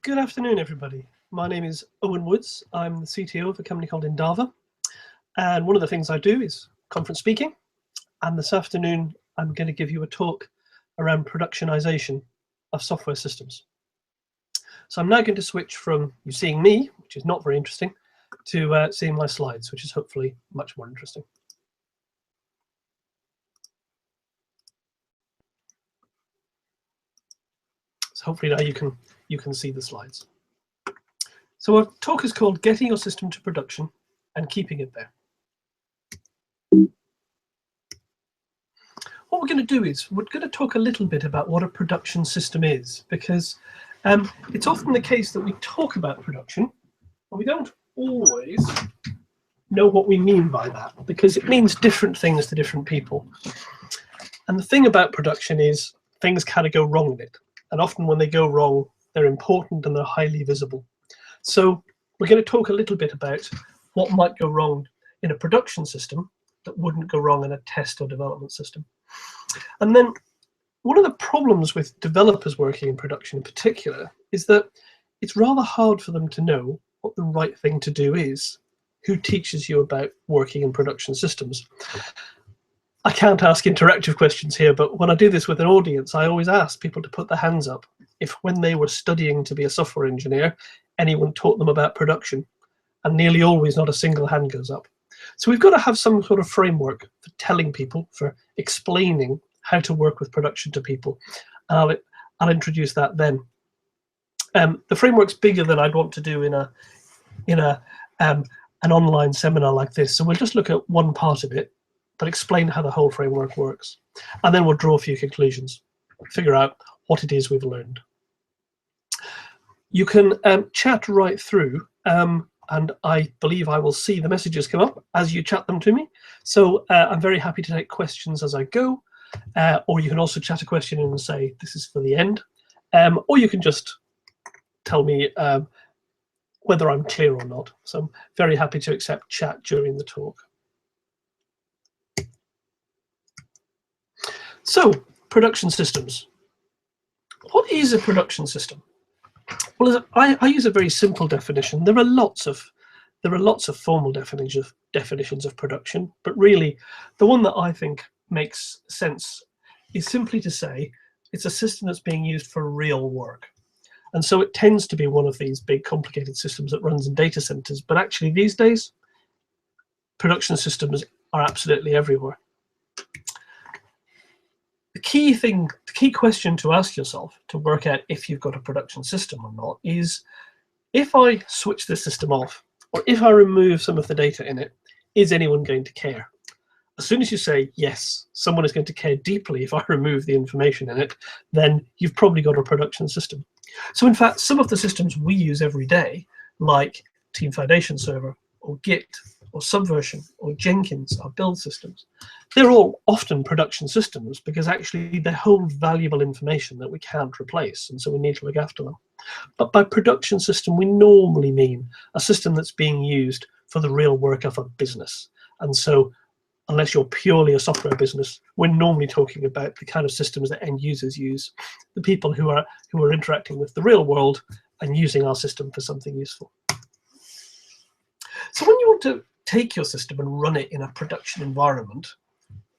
Good afternoon, everybody. My name is Eoin Woods. I'm the CTO of a company called Endava. And one of the things I do is conference speaking. And this afternoon, I'm going to give you a talk around productionization of software systems. So I'm now going to switch from you seeing me, which is not very interesting, to seeing my slides, which is hopefully much more interesting. So hopefully now you can see the slides. So our talk is called Getting Your System to Production and Keeping It There. What we're going to do is we're going to talk a little bit about what a production system is, because it's often the case that we talk about production, but we don't always know what we mean by that, because it means different things to different people. And the thing about production is things kind of go wrong in it. And often when they go wrong, they're important and they're highly visible. So we're going to talk a little bit about what might go wrong in a production system that wouldn't go wrong in a test or development system. And then one of the problems with developers working in production in particular is that it's rather hard for them to know what the right thing to do is. Who teaches you about working in production systems? I can't ask interactive questions here, but when I do this with an audience, I always ask people to put their hands up if when they were studying to be a software engineer, anyone taught them about production, and nearly always not a single hand goes up. So we've got to have some sort of framework for telling people, for explaining how to work with production to people. And I'll introduce that then. The framework's bigger than I'd want to do in an online seminar like this. So we'll just look at one part of it, but explain how the whole framework works. And then we'll draw a few conclusions, figure out what it is we've learned. You can chat right through, and I believe I will see the messages come up as you chat them to me. So I'm very happy to take questions as I go, or you can also chat a question in and say, this is for the end, or you can just tell me whether I'm clear or not. So I'm very happy to accept chat during the talk. So, production systems. What is a production system? Well, I use a very simple definition. There are lots of formal definitions of production, but really the one that I think makes sense is simply to say it's a system that's being used for real work. And so it tends to be one of these big complicated systems that runs in data centers, but actually these days production systems are absolutely everywhere. The key question to ask yourself to work out if you've got a production system or not is, if I switch the system off, or if I remove some of the data in it, is anyone going to care? As soon as you say, yes, someone is going to care deeply if I remove the information in it, then you've probably got a production system. So in fact, some of the systems we use every day, like Team Foundation Server, or Git, or Subversion, or Jenkins, our build systems, they're all often production systems because actually they hold valuable information that we can't replace, and so we need to look after them. But by production system, we normally mean a system that's being used for the real work of a business. And so unless you're purely a software business, we're normally talking about the kind of systems that end users use, the people who are interacting with the real world and using our system for something useful. So when you want to take your system and run it in a production environment,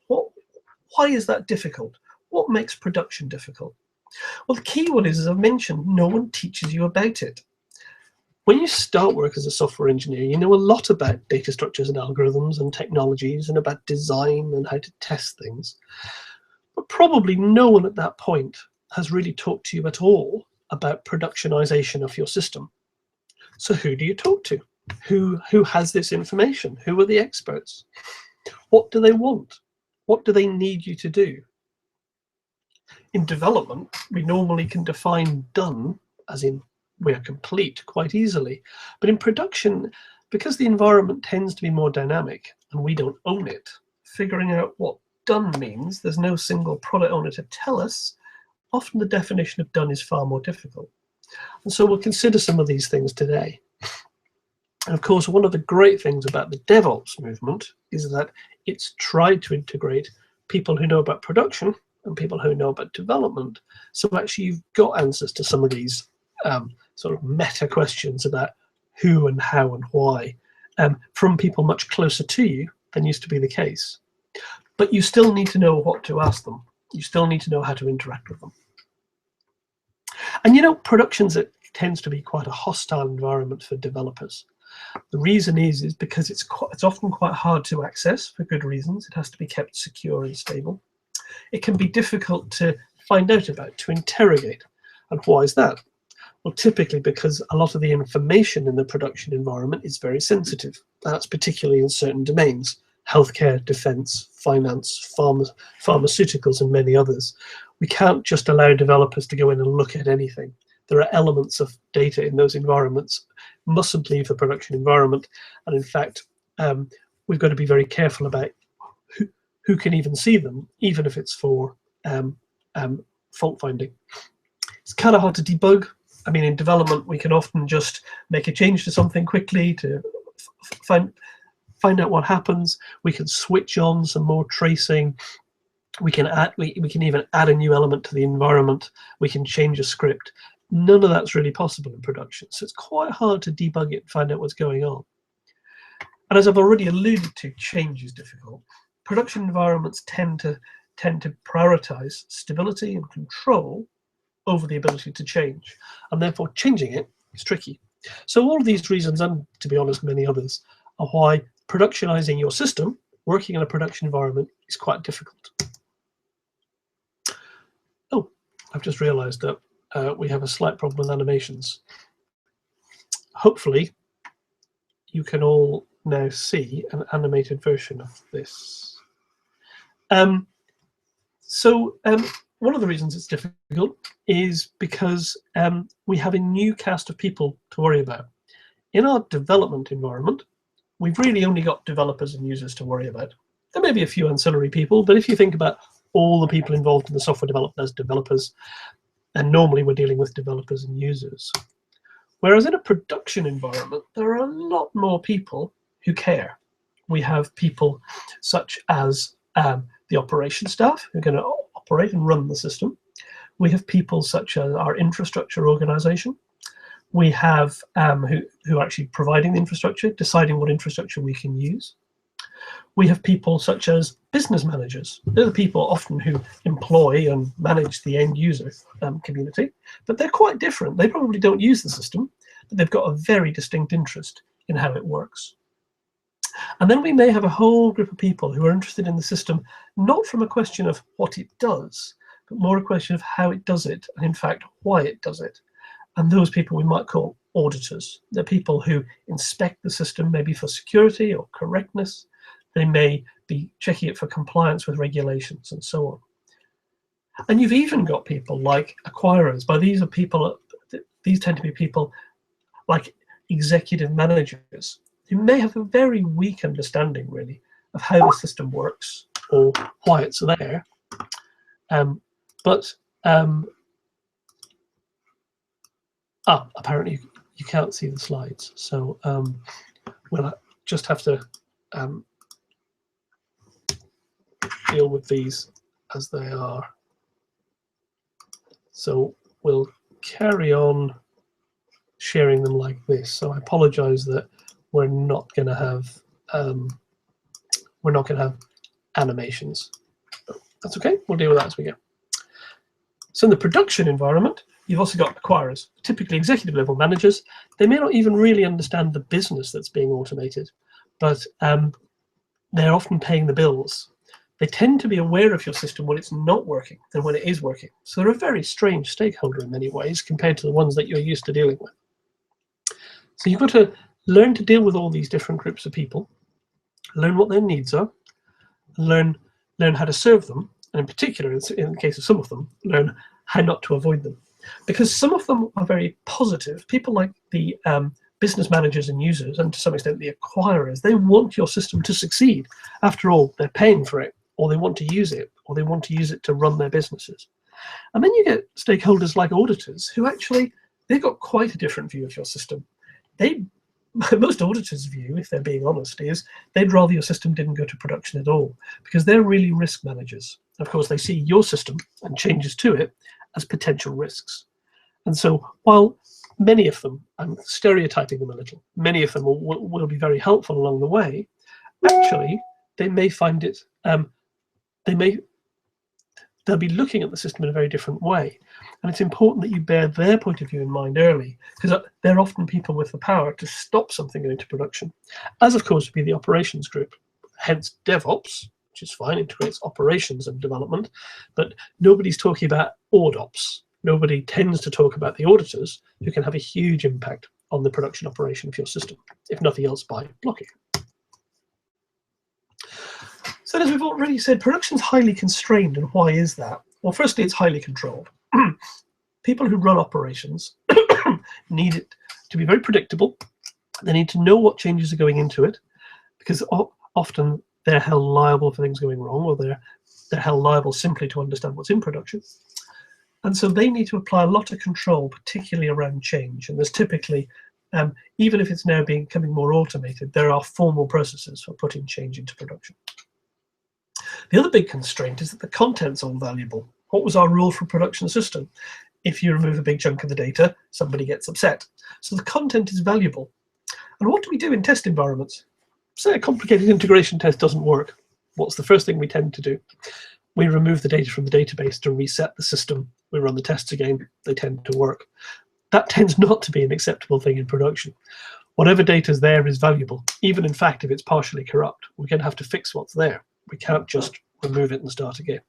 why is that difficult? What makes production difficult? Well, the key one is, as I mentioned, no one teaches you about it. When you start work as a software engineer, you know a lot about data structures and algorithms and technologies and about design and how to test things. But probably no one at that point has really talked to you at all about productionization of your system. So who do you talk to? Who has this information? Who are the experts? What do they want? What do they need you to do? In development, we normally can define done as in we are complete quite easily. But in production, because the environment tends to be more dynamic and we don't own it, figuring out what done means, there's no single product owner to tell us, often the definition of done is far more difficult. And so we'll consider some of these things today. And of course, one of the great things about the DevOps movement is that it's tried to integrate people who know about production and people who know about development. So actually you've got answers to some of these sort of meta questions about who and how and why from people much closer to you than used to be the case. But you still need to know what to ask them. You still need to know how to interact with them. And you know, productions, it tends to be quite a hostile environment for developers. The reason is because it's often quite hard to access for good reasons. It has to be kept secure and stable. It can be difficult to find out about, to interrogate. And why is that? Well, typically because a lot of the information in the production environment is very sensitive. That's particularly in certain domains: healthcare, defense, finance, pharmaceuticals, and many others. We can't just allow developers to go in and look at anything. There are elements of data in those environments mustn't leave the production environment. And in fact, we've got to be very careful about who can even see them, even if it's for fault finding. It's kind of hard to debug. I mean, in development, we can often just make a change to something quickly to find out what happens. We can switch on some more tracing. We can even add a new element to the environment. We can change a script. None of that's really possible in production, so it's quite hard to debug it and find out what's going on. And as I've already alluded to, change is difficult. Production environments tend to prioritize stability and control over the ability to change, and therefore changing it is tricky. So all of these reasons, and to be honest, many others, are why productionizing your system, working in a production environment, is quite difficult. Oh, I've just realized that we have a slight problem with animations. Hopefully, you can all now see an animated version of this. One of the reasons it's difficult is because we have a new cast of people to worry about. In our development environment, we've really only got developers and users to worry about. There may be a few ancillary people, but if you think about all the people involved in the software development as developers, and normally we're dealing with developers and users. Whereas in a production environment, there are a lot more people who care. We have people such as the operation staff who are going to operate and run the system. We have people such as our infrastructure organization. We have who are actually providing the infrastructure, deciding what infrastructure we can use. We have people such as business managers. They're the people often who employ and manage the end user community, but they're quite different. They probably don't use the system, but they've got a very distinct interest in how it works. And then we may have a whole group of people who are interested in the system, not from a question of what it does, but more a question of how it does it, and in fact, why it does it. And those people we might call auditors. They're people who inspect the system, maybe for security or correctness. They may be checking it for compliance with regulations and so on. And you've even got people like acquirers. These tend to be people like executive managers who may have a very weak understanding, really, of how the system works or why it's there. Apparently you can't see the slides, so we'll just have to deal with these as they are. So we'll carry on sharing them like this. So I apologize that we're not going to have animations. But that's okay. We'll deal with that as we go. So in the production environment, you've also got acquirers, typically executive level managers. They may not even really understand the business that's being automated, but they're often paying the bills. They tend to be aware of your system when it's not working than when it is working. So they're a very strange stakeholder in many ways compared to the ones that you're used to dealing with. So you've got to learn to deal with all these different groups of people, learn what their needs are, learn how to serve them, and in particular, in the case of some of them, learn how not to avoid them. Because some of them are very positive. People like the business managers and users, and to some extent the acquirers, they want your system to succeed. After all, they're paying for it, or they want to use it, or they want to use it to run their businesses. And then you get stakeholders like auditors who actually, they've got quite a different view of your system. Most auditors' view, if they're being honest, is they'd rather your system didn't go to production at all, because they're really risk managers. Of course, they see your system and changes to it as potential risks. And so while many of them, I'm stereotyping them a little, many of them will be very helpful along the way, actually, they may find it, they'll be looking at the system in a very different way. And it's important that you bear their point of view in mind early, because they're often people with the power to stop something going to production, as of course would be the operations group, hence DevOps, which is fine, integrates operations and development, but nobody's talking about AudOps. Nobody tends to talk about the auditors, who can have a huge impact on the production operation of your system, if nothing else by blocking. So as we've already said, production's highly constrained, and why is that? Well, firstly, it's highly controlled. People who run operations need it to be very predictable. They need to know what changes are going into it, because often they're held liable for things going wrong, or they're held liable simply to understand what's in production. And so they need to apply a lot of control, particularly around change. And there's typically, even if it's now becoming more automated, there are formal processes for putting change into production. The other big constraint is that the content's all valuable. What was our rule for a production system? If you remove a big chunk of the data, somebody gets upset. So the content is valuable. And what do we do in test environments? Say a complicated integration test doesn't work. What's the first thing we tend to do? We remove the data from the database to reset the system. We run the tests again. They tend to work. That tends not to be an acceptable thing in production. Whatever data is there is valuable. Even in fact, if it's partially corrupt, we're going to have to fix what's there. We can't just remove it and start again.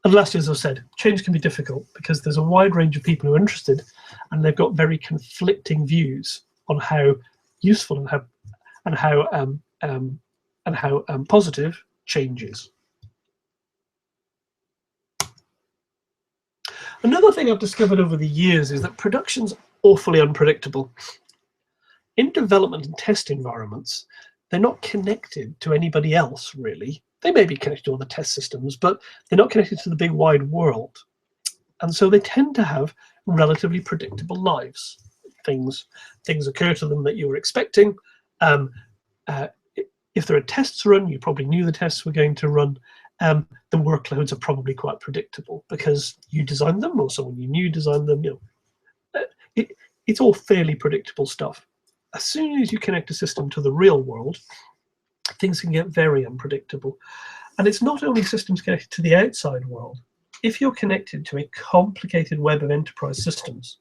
And lastly, as I've said, change can be difficult because there's a wide range of people who are interested, and they've got very conflicting views on how useful and how positive change is. Another thing I've discovered over the years is that production's awfully unpredictable. In development and test environments, they're not connected to anybody else, really. They may be connected to other test systems, but they're not connected to the big wide world. And so they tend to have relatively predictable lives. Things occur to them that you were expecting. If there are tests run, you probably knew the tests were going to run. The workloads are probably quite predictable because you designed them, or someone you knew designed them. It's all fairly predictable stuff. As soon as you connect a system to the real world, things can get very unpredictable. And it's not only systems connected to the outside world. If you're connected to a complicated web of enterprise systems,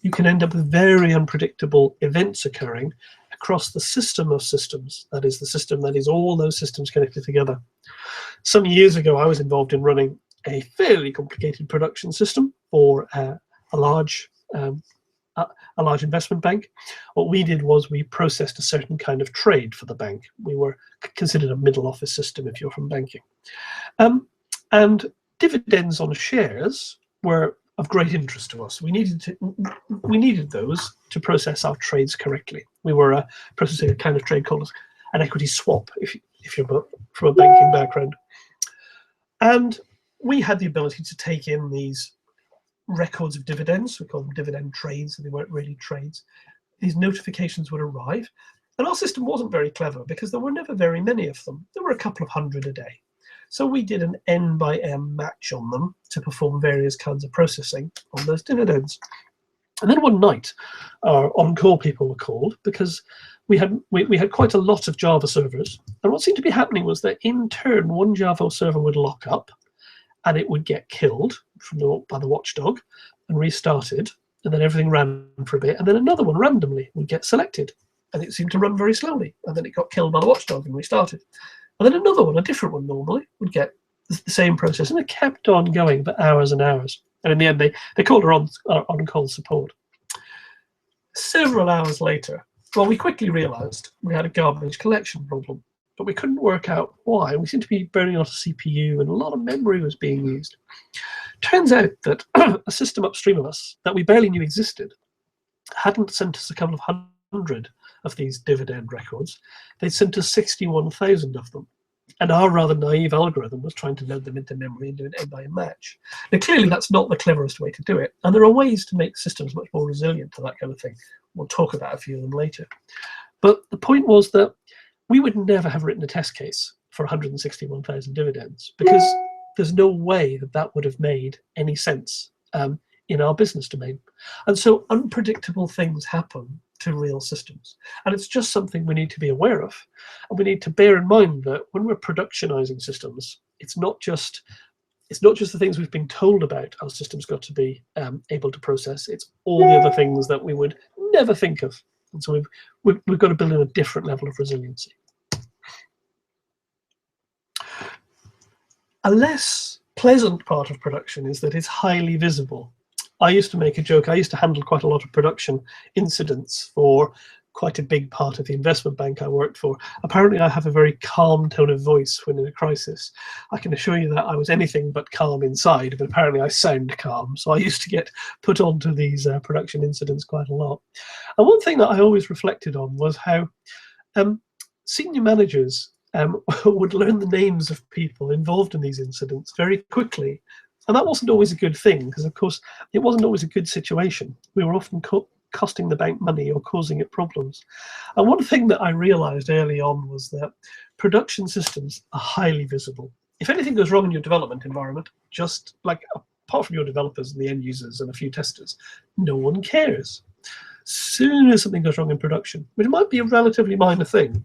you can end up with very unpredictable events occurring across the system of systems. That is the system that is all those systems connected together. Some years ago, I was involved in running a fairly complicated production system for a large investment bank. What we did was we processed a certain kind of trade for the bank. We were considered a middle office system if you're from banking. And dividends on shares were of great interest to us. We needed those to process our trades correctly. We were processing a kind of trade called an equity swap, if you're from a banking background. And we had the ability to take in these records of dividends. We call them dividend trades, and they weren't really trades. These notifications would arrive, and our system wasn't very clever because there were never very many of them. There were a couple of hundred a day. So we did an N by M match on them to perform various kinds of processing on those dividends. And then one night, our on-call people were called because we had quite a lot of Java servers. And what seemed to be happening was that in turn, one Java server would lock up and it would get killed by the watchdog and restarted. And then everything ran for a bit. And then another one randomly would get selected. And it seemed to run very slowly. And then it got killed by the watchdog and restarted. And then another one, a different one normally, would get the same process. And it kept on going for hours and hours. And in the end, they called her on-call support. Several hours later, well, we quickly realized we had a garbage collection problem, but we couldn't work out why. We seemed to be burning a lot of CPU and a lot of memory was being used. Turns out that a system upstream of us that we barely knew existed hadn't sent us a couple of hundred of these dividend records. They'd sent us 61,000 of them. And our rather naive algorithm was trying to load them into memory and do an end-by match. Now, clearly, that's not the cleverest way to do it. And there are ways to make systems much more resilient to that kind of thing. We'll talk about a few of them later. But the point was that we would never have written a test case for 161,000 dividends because there's no way that that would have made any sense in our business domain. And so unpredictable things happen to real systems. And it's just something we need to be aware of. And we need to bear in mind that when we're productionizing systems, it's not just the things we've been told about our systems got to be able to process. It's all the other things that we would never think of. And so we've got to build in a different level of resiliency. A less pleasant part of production is that it's highly visible. I used to make a joke. I used to handle quite a lot of production incidents for quite a big part of the investment bank I worked for. Apparently, I have a very calm tone of voice when in a crisis. I can assure you that I was anything but calm inside, but apparently I sound calm. So I used to get put onto these production incidents quite a lot. And one thing that I always reflected on was how senior managers would learn the names of people involved in these incidents very quickly. And that wasn't always a good thing, because of course it wasn't always a good situation. We were often costing the bank money or causing it problems. And one thing that I realized early on was that production systems are highly visible. If anything goes wrong in your development environment, just like apart from your developers and the end users and a few testers, no one cares. Soon as something goes wrong in production, which might be a relatively minor thing,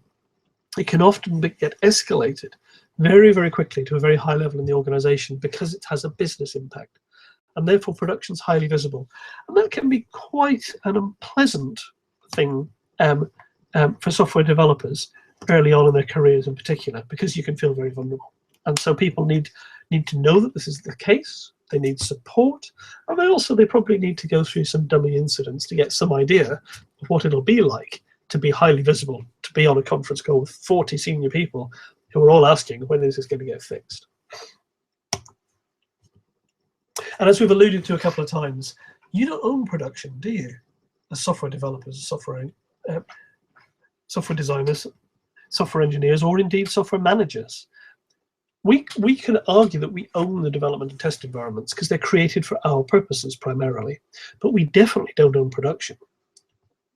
it can often get escalated very, very quickly to a very high level in the organization because it has a business impact. And therefore production is highly visible. And that can be quite an unpleasant thing for software developers early on in their careers in particular, because you can feel very vulnerable. And so people need to know that this is the case. They need support. And they probably need to go through some dummy incidents to get some idea of what it'll be like to be highly visible, to be on a conference call with 40 senior people who are all asking, when is this going to get fixed? And as we've alluded to a couple of times, you don't own production, do you? As software developers, as software designers, software engineers, or indeed software managers. We can argue that we own the development and test environments because they're created for our purposes primarily, but we definitely don't own production.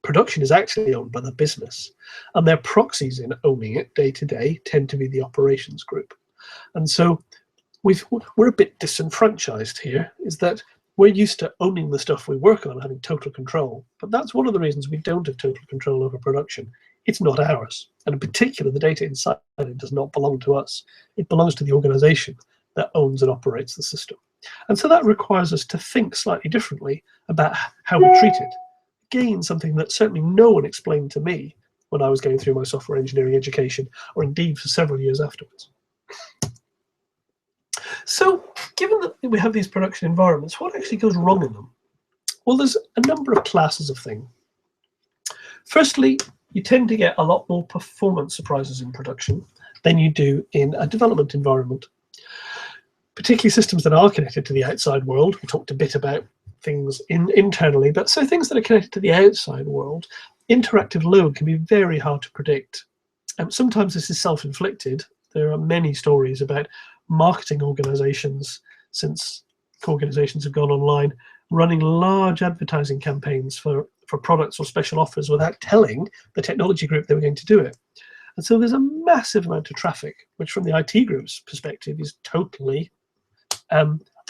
Production is actually owned by the business, and their proxies in owning it day to day tend to be the operations group. And so we're a bit disenfranchised here, is that we're used to owning the stuff we work on, having total control. But that's one of the reasons we don't have total control over production. It's not ours. And in particular, the data inside it does not belong to us. It belongs to the organization that owns and operates the system. And so that requires us to think slightly differently about how we treat it. Again, something that certainly no one explained to me when I was going through my software engineering education, or indeed for several years afterwards. So given that we have these production environments, what actually goes wrong in them? Well, there's a number of classes of things. Firstly, you tend to get a lot more performance surprises in production than you do in a development environment. Particularly systems that are connected to the outside world. We talked a bit about things internally, but so things that are connected to the outside world, interactive load can be very hard to predict. Sometimes this is self-inflicted. There are many stories about marketing organizations, since organizations have gone online, running large advertising campaigns for products or special offers without telling the technology group they were going to do it. And so there's a massive amount of traffic, which from the IT group's perspective is totally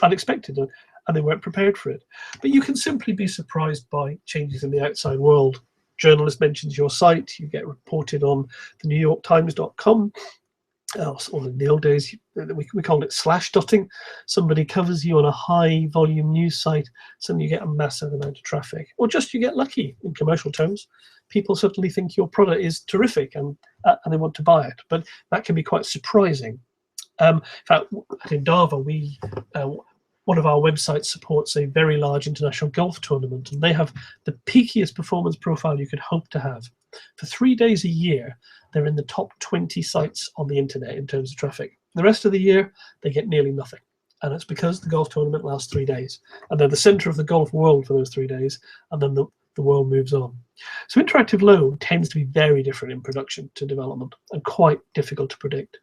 unexpected, and they weren't prepared for it. But you can simply be surprised by changes in the outside world. Journalist mentions your site, you get reported on the NewYorkTimes.com. Or in the old days, we called it slash dotting. Somebody covers you on a high volume news site, suddenly you get a massive amount of traffic. Or just you get lucky in commercial terms. People suddenly think your product is terrific and they want to buy it. But that can be quite surprising. In fact, at Endava, one of our websites supports a very large international golf tournament, and they have the peakiest performance profile you could hope to have. For 3 days a year, they're in the top 20 sites on the internet in terms of traffic. The rest of the year, they get nearly nothing. And it's because the golf tournament lasts 3 days. And they're the center of the golf world for those 3 days, and then the world moves on. So interactive load tends to be very different in production to development and quite difficult to predict.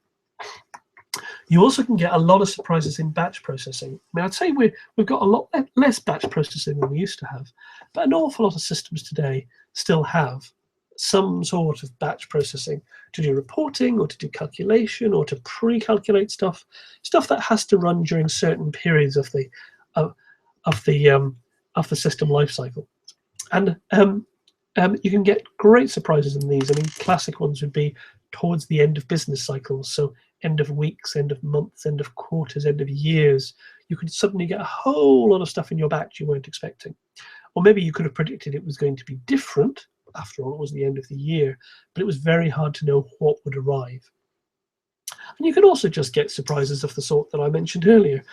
You also can get a lot of surprises in batch processing. I mean, I'd say we've got a lot less batch processing than we used to have, but an awful lot of systems today still have some sort of batch processing to do reporting or to do calculation or to pre-calculate stuff that has to run during certain periods of the system lifecycle. And you can get great surprises in these. I mean, classic ones would be towards the end of business cycles, so end of weeks, end of months, end of quarters, end of years. You could suddenly get a whole lot of stuff in your batch you weren't expecting. Or maybe you could have predicted it was going to be different. After all, it was the end of the year, but it was very hard to know what would arrive. And you can also just get surprises of the sort that I mentioned earlier.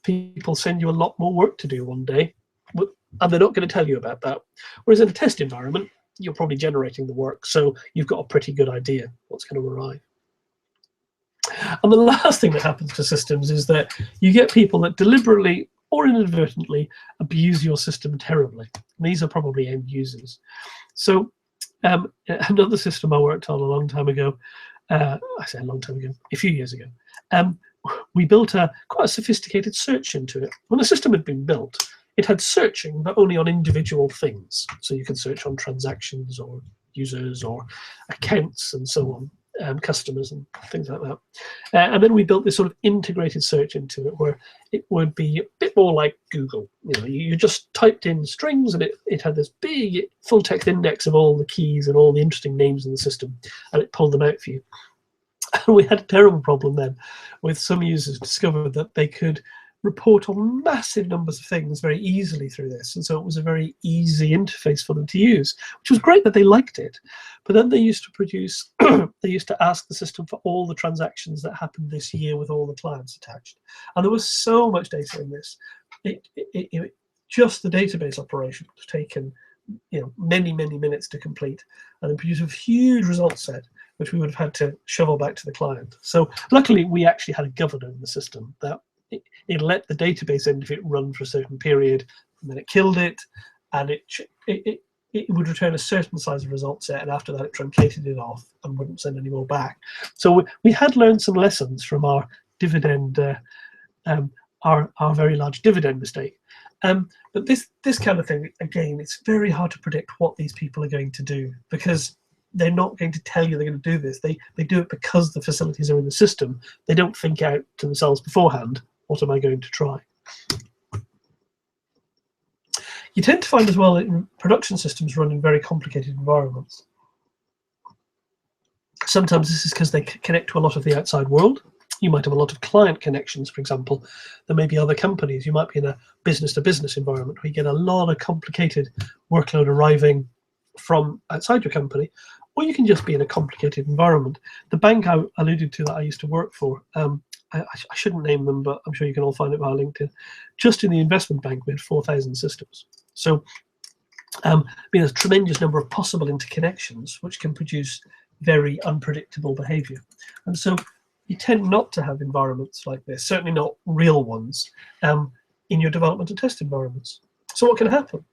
People send you a lot more work to do one day, and they're not going to tell you about that. Whereas in a test environment, you're probably generating the work, so you've got a pretty good idea what's going to arrive. And the last thing that happens to systems is that you get people that deliberately or inadvertently abuse your system terribly. And these are probably end users. So another system I worked on a long time ago, I say a long time ago, a few years ago, we built quite a sophisticated search into it. When the system had been built, it had searching, but only on individual things. So you could search on transactions or users or accounts and so on, customers and things like that. And then we built this sort of integrated search into it where it would be a bit more like Google. You know, you just typed in strings and it had this big full text index of all the keys and all the interesting names in the system, and it pulled them out for you. And we had a terrible problem then with some users discovered that they could report on massive numbers of things very easily through this. And so it was a very easy interface for them to use, which was great that they liked it. But then they used to produce, they used to ask the system for all the transactions that happened this year with all the clients attached. And there was so much data in this. Just the database operation was taken many, many minutes to complete, and then produce a huge result set, which we would have had to shovel back to the client. So luckily, we actually had a governor in the system that it let the database end of it run for a certain period, and then it killed it, and it would return a certain size of result set, and after that it truncated it off and wouldn't send any more back. So we had learned some lessons from our dividend, our very large dividend mistake. But this kind of thing, again, it's very hard to predict what these people are going to do, because they're not going to tell you they're going to do this. They do it because the facilities are in the system. They don't think out to themselves beforehand, what am I going to try? You tend to find as well that production systems run in very complicated environments. Sometimes this is because they connect to a lot of the outside world. You might have a lot of client connections, for example. There may be other companies. You might be in a business-to-business environment where you get a lot of complicated workload arriving from outside your company, or you can just be in a complicated environment. The bank I alluded to that I used to work for, I shouldn't name them, but I'm sure you can all find it via LinkedIn. Just in the investment bank, we had 4,000 systems. So there's a tremendous number of possible interconnections, which can produce very unpredictable behavior. And so you tend not to have environments like this, certainly not real ones, in your development and test environments. So what can happen?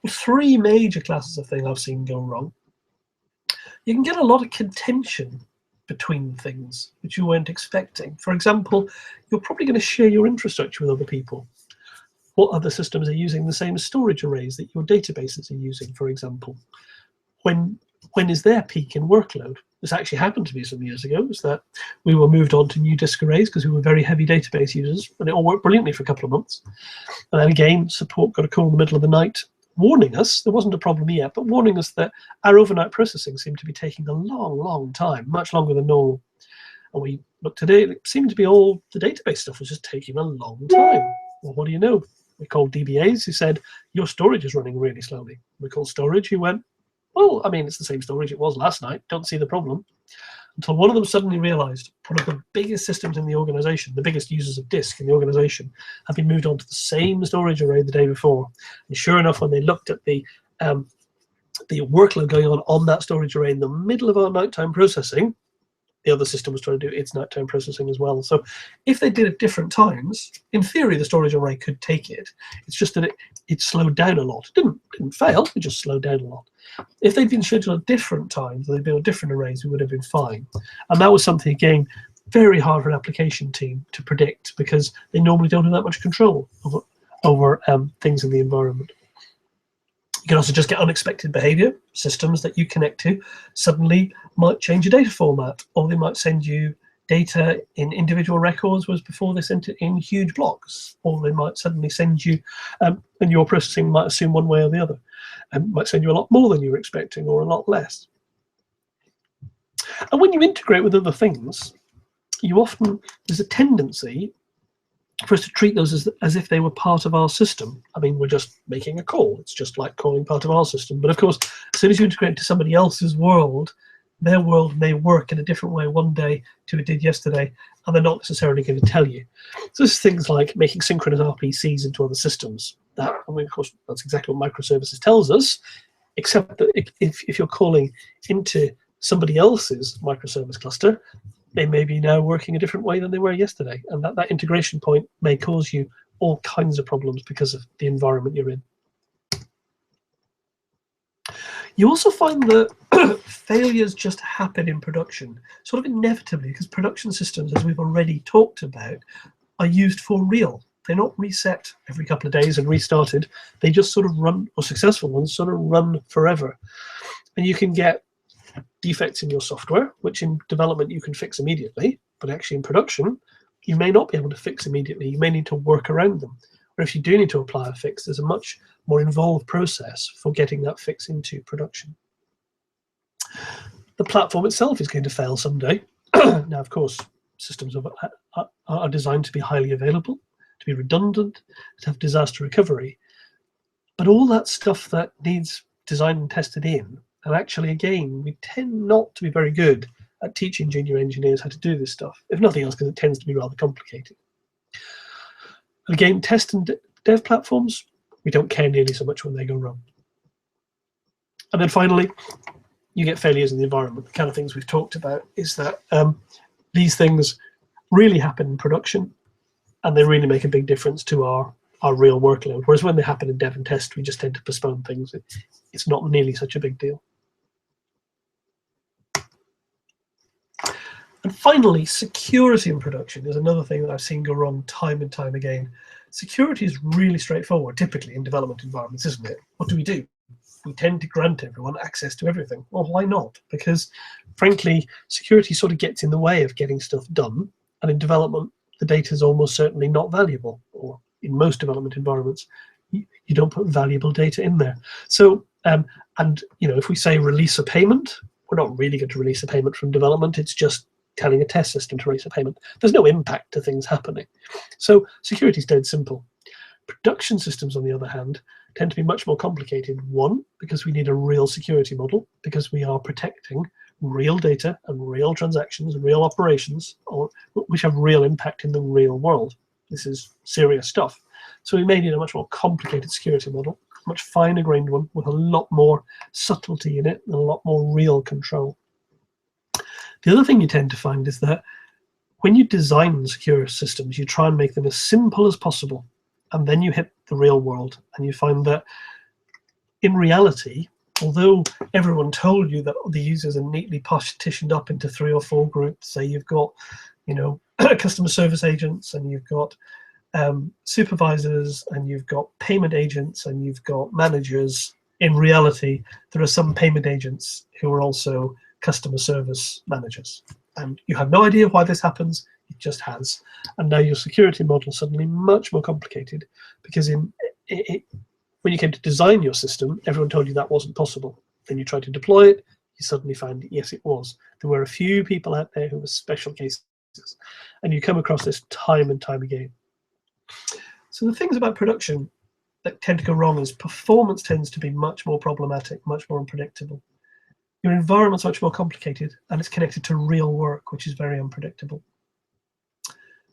Well, three major classes of things I've seen go wrong. You can get a lot of contention between things which you weren't expecting. For example, you're probably going to share your infrastructure with other people. What other systems are using the same storage arrays that your databases are using, for example? When is their peak in workload? This actually happened to me some years ago, is that we were moved on to new disk arrays because we were very heavy database users, and it all worked brilliantly for a couple of months. And then again, support got a call in the middle of the night warning us, there wasn't a problem yet, but warning us that our overnight processing seemed to be taking a long, long time, much longer than normal. And we looked at it, it seemed to be all the database stuff was just taking a long time. Well, what do you know? We called DBAs who said, your storage is running really slowly. We called storage who went, well, I mean, it's the same storage it was last night, don't see the problem. Until one of them suddenly realized one of the biggest systems in the organization, the biggest users of disk in the organization, had been moved on to the same storage array the day before. And sure enough, when they looked at the workload going on that storage array in the middle of our nighttime processing, the other system was trying to do its nighttime processing as well. So if they did at different times, in theory, the storage array could take it. It's just that it slowed down a lot. It didn't fail, it just slowed down a lot. If they'd been scheduled at different times, they'd been on different arrays, we would have been fine. And that was something, again, very hard for an application team to predict because they normally don't have that much control over things in the environment. You can also just get unexpected behavior. Systems that you connect to suddenly might change your data format, or they might send you data in individual records was before they sent it in huge blocks, or they might suddenly send you, and your processing might assume one way or the other, and might send you a lot more than you were expecting or a lot less. And when you integrate with other things, there's a tendency for us to treat those as if they were part of our system. I mean, we're just making a call. It's just like calling part of our system. But of course, as soon as you integrate into somebody else's world, their world may work in a different way one day to it did yesterday, and they're not necessarily going to tell you. So this is things like making synchronous RPCs into other systems. That, I mean, of course, that's exactly what microservices tells us, except that if you're calling into somebody else's microservice cluster, they may be now working a different way than they were yesterday. And that integration point may cause you all kinds of problems because of the environment you're in. You also find that failures just happen in production, sort of inevitably, because production systems, as we've already talked about, are used for real. They're not reset every couple of days and restarted. They just sort of run, or successful ones sort of run forever. And you can get defects in your software, which in development you can fix immediately, but actually in production, you may not be able to fix immediately. You may need to work around them. Or if you do need to apply a fix, there's a much more involved process for getting that fix into production. The platform itself is going to fail someday. Now, of course, systems are designed to be highly available, to be redundant, to have disaster recovery. But all that stuff that needs designed and tested in, and actually, again, we tend not to be very good at teaching junior engineers how to do this stuff, if nothing else, because it tends to be rather complicated. And again, test and dev platforms, we don't care nearly so much when they go wrong. And then finally, you get failures in the environment. The kind of things we've talked about is that these things really happen in production, and they really make a big difference to our real workload. Whereas when they happen in dev and test, we just tend to postpone things. It's not nearly such a big deal. And finally, security in production is another thing that I've seen go wrong time and time again. Security is really straightforward, typically in development environments, isn't it? What do? We tend to grant everyone access to everything. Well, why not? Because, frankly, security sort of gets in the way of getting stuff done. And in development, the data is almost certainly not valuable. Or in most development environments, you don't put valuable data in there. So, and if we say release a payment, we're not really going to release a payment from development. It's just telling a test system to release a payment. There's no impact to things happening. So security is dead simple. Production systems, on the other hand, tend to be much more complicated. One, because we need a real security model, because we are protecting real data and real transactions, real operations, which have real impact in the real world. This is serious stuff. So we may need a much more complicated security model, much finer grained one with a lot more subtlety in it and a lot more real control. The other thing you tend to find is that when you design secure systems, you try and make them as simple as possible. And then you hit the real world and you find that in reality, although everyone told you that the users are neatly partitioned up into 3 or 4 groups, say you've got, customer service agents, and you've got supervisors, and you've got payment agents, and you've got managers, in reality, there are some payment agents who are also customer service managers. And you have no idea why this happens, it just has. And now your security model is suddenly much more complicated, because when you came to design your system, everyone told you that wasn't possible. Then you tried to deploy it, you suddenly found, yes, it was. There were a few people out there who were special cases. And you come across this time and time again. So the things about production that tend to go wrong is performance tends to be much more problematic, much more unpredictable. Your environment's much more complicated, and it's connected to real work, which is very unpredictable.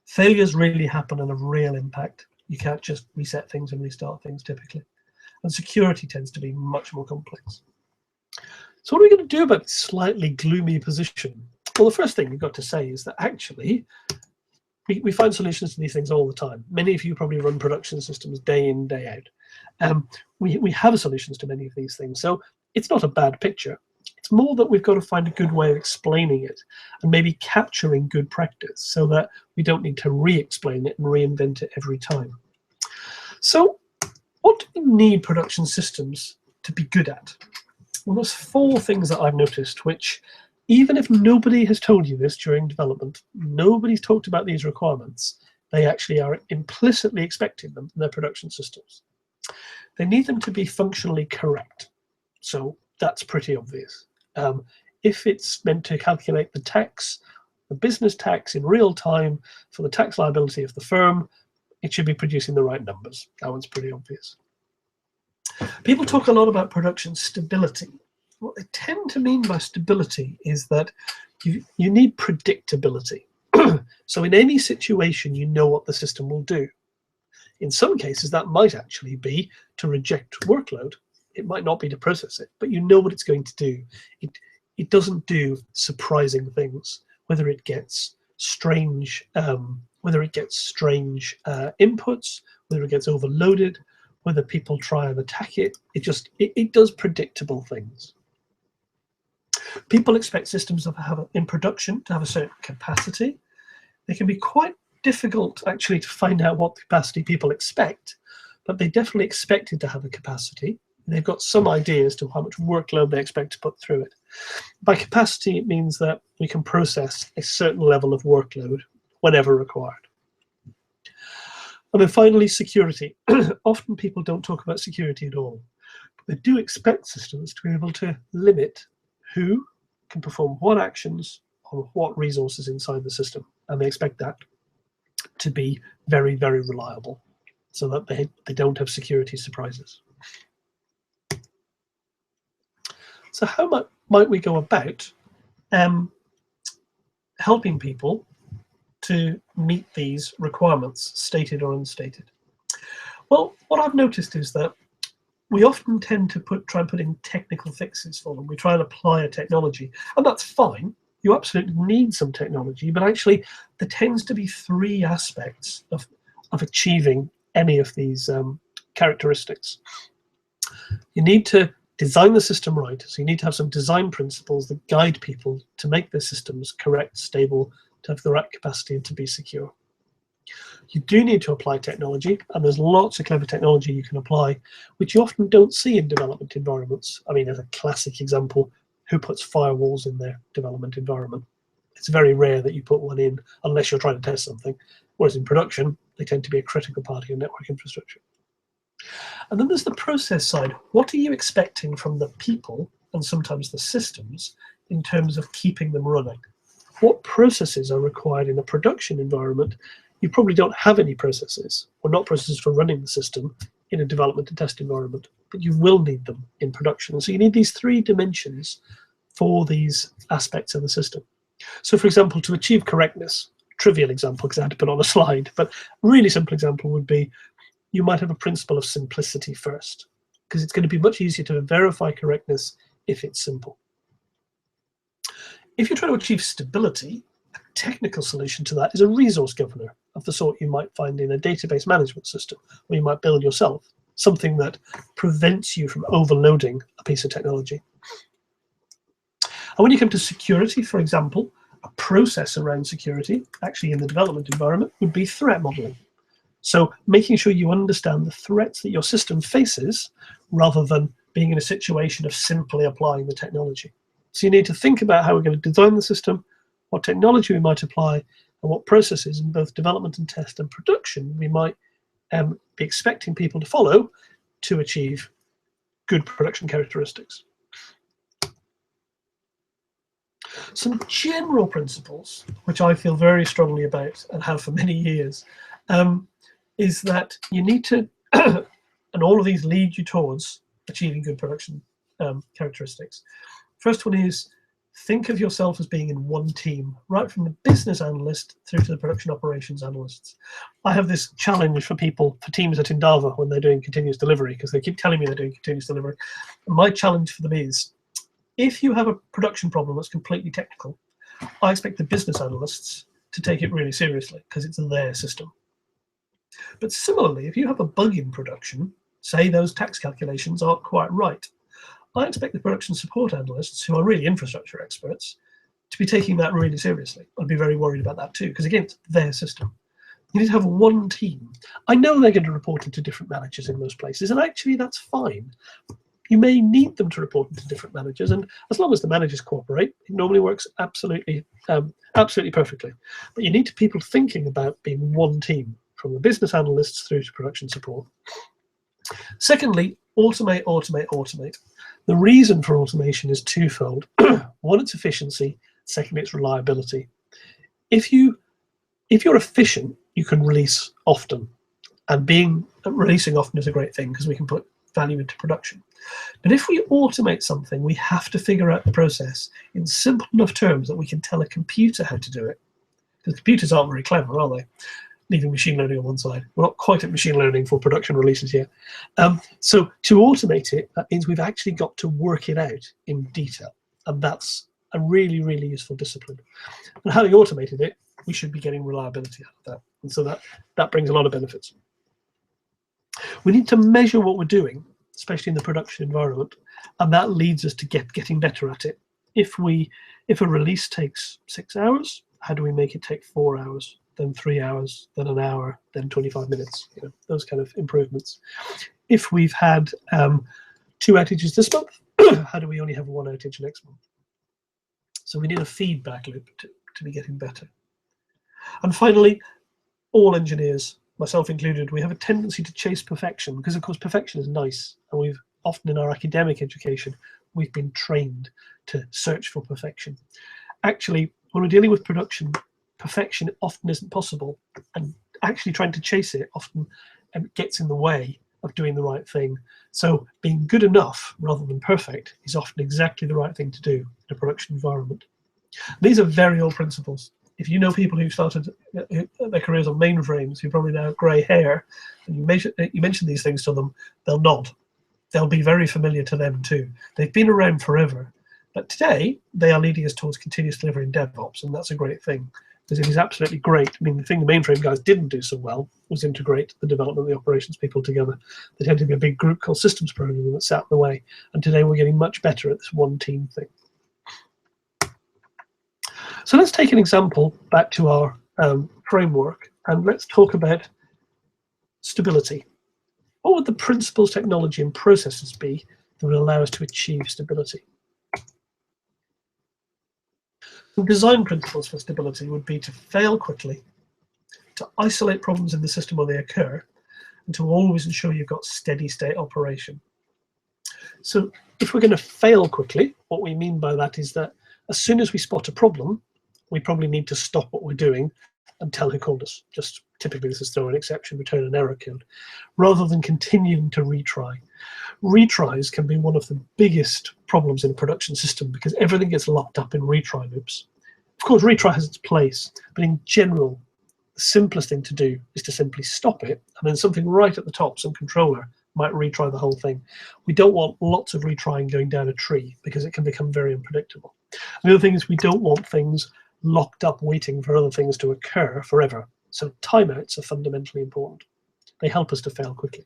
Failures really happen and have real impact. You can't just reset things and restart things typically. And security tends to be much more complex. So what are we going to do about this slightly gloomy position? Well, the first thing we've got to say is that actually we find solutions to these things all the time. Many of you probably run production systems day in, day out. We have solutions to many of these things. So it's not a bad picture. It's more that we've got to find a good way of explaining it and maybe capturing good practice so that we don't need to re-explain it and reinvent it every time. So what do we need production systems to be good at? Well, there's 4 things that I've noticed which even if nobody has told you this during development, nobody's talked about these requirements, they actually are implicitly expecting them in their production systems. They need them to be functionally correct. So that's pretty obvious. If it's meant to calculate the tax, the business tax in real time for the tax liability of the firm, it should be producing the right numbers. That one's pretty obvious. People talk a lot about production stability. What they tend to mean by stability is that you need predictability. So in any situation, you know what the system will do. In some cases, that might actually be to reject workload. It might not be to process it, but you know what it's going to do. It doesn't do surprising things, whether it gets strange inputs, whether it gets overloaded, whether people try and attack it. It does predictable things. People expect systems in production to have a certain capacity. They can be quite difficult actually to find out what capacity people expect, but they definitely expect it to have a capacity. They've got some idea as to how much workload they expect to put through it. By capacity, it means that we can process a certain level of workload whenever required. And then finally, security. Often people don't talk about security at all. But they do expect systems to be able to limit who can perform what actions on what resources inside the system. And they expect that to be very, very reliable so that they don't have security surprises. So how might we go about helping people to meet these requirements, stated or unstated? Well, what I've noticed is that we often tend to try and put in technical fixes for them. We try and apply a technology, and that's fine. You absolutely need some technology, but actually there tends to be three aspects of achieving any of these characteristics. You need to design the system right, so you need to have some design principles that guide people to make their systems correct, stable, to have the right capacity, and to be secure. You do need to apply technology, and there's lots of clever technology you can apply, which you often don't see in development environments. I mean, as a classic example, who puts firewalls in their development environment? It's very rare that you put one in unless you're trying to test something, whereas in production, they tend to be a critical part of your network infrastructure. And then there's the process side. What are you expecting from the people, and sometimes the systems, in terms of keeping them running? What processes are required in a production environment? You probably don't have any processes, or not processes for running the system in a development and test environment, but you will need them in production. And so you need these three dimensions for these aspects of the system. So for example, to achieve correctness, trivial example because I had to put on a slide, but really simple example would be you might have a principle of simplicity first, because it's going to be much easier to verify correctness if it's simple. If you're trying to achieve stability, a technical solution to that is a resource governor of the sort you might find in a database management system, or you might build yourself, something that prevents you from overloading a piece of technology. And when you come to security, for example, a process around security, actually in the development environment, would be threat modeling. So making sure you understand the threats that your system faces, rather than being in a situation of simply applying the technology. So you need to think about how we're going to design the system, what technology we might apply, and what processes in both development and test and production we might be expecting people to follow to achieve good production characteristics. Some general principles, which I feel very strongly about and have for many years, is that you need to, and all of these lead you towards achieving good production characteristics. First one is, think of yourself as being in one team, right from the business analyst through to the production operations analysts. I have this challenge for teams at Endava when they're doing continuous delivery, because they keep telling me they're doing continuous delivery. And my challenge for them is, if you have a production problem that's completely technical, I expect the business analysts to take it really seriously because it's their system. But similarly, if you have a bug in production, say those tax calculations aren't quite right, I expect the production support analysts, who are really infrastructure experts, to be taking that really seriously. I'd be very worried about that too, because again, it's their system. You need to have one team. I know they're going to report into different managers in most places, and actually that's fine. You may need them to report to different managers, and as long as the managers cooperate, it normally works absolutely perfectly. But you need people thinking about being one team, from the business analysts through to production support. Secondly, automate, automate, automate. The reason for automation is twofold. One, it's efficiency. Second, it's reliability. If you're efficient, you can release often. And releasing often is a great thing because we can put value into production. But if we automate something, we have to figure out the process in simple enough terms that we can tell a computer how to do it. Because computers aren't very clever, are they? Leaving machine learning on one side. We're not quite at machine learning for production releases yet. So to automate it, that means we've actually got to work it out in detail. And that's a really, really useful discipline. And having automated it, we should be getting reliability out of that. And so that brings a lot of benefits. We need to measure what we're doing, especially in the production environment, and that leads us to getting better at it. If a release takes 6 hours, how do we make it take 4 hours, then 3 hours, then an hour, then 25 minutes? Those kind of improvements. If we've had 2 outages this month, how do we only have 1 outage next month? So we need a feedback loop to be getting better. And finally, all engineers, myself included, we have a tendency to chase perfection because, of course, perfection is nice. And we've often in our academic education, we've been trained to search for perfection. Actually, when we're dealing with production, perfection often isn't possible. And actually trying to chase it often gets in the way of doing the right thing. So being good enough rather than perfect is often exactly the right thing to do in a production environment. These are very old principles. If you know people who started their careers on mainframes, who probably now have grey hair, and you mention these things to them, they'll nod. They'll be very familiar to them too. They've been around forever. But today, they are leading us towards continuous delivery in DevOps, and that's a great thing, because it is absolutely great. I mean, the thing the mainframe guys didn't do so well was integrate the development and the operations people together. There tended to be a big group called systems programming that sat in the way, and today we're getting much better at this one team thing. So let's take an example back to our framework, and let's talk about stability. What would the principles, technology, and processes be that would allow us to achieve stability? The design principles for stability would be to fail quickly, to isolate problems in the system where they occur, and to always ensure you've got steady state operation. So if we're going to fail quickly, what we mean by that is that as soon as we spot a problem, we probably need to stop what we're doing and tell who called us. Just typically this is throw an exception, return an error code, rather than continuing to retry. Retries can be one of the biggest problems in a production system because everything gets locked up in retry loops. Of course, retry has its place, but in general, the simplest thing to do is to simply stop it, and then something right at the top, some controller, might retry the whole thing. We don't want lots of retrying going down a tree because it can become very unpredictable. And the other thing is we don't want things locked up waiting for other things to occur forever. So timeouts are fundamentally important. They help us to fail quickly.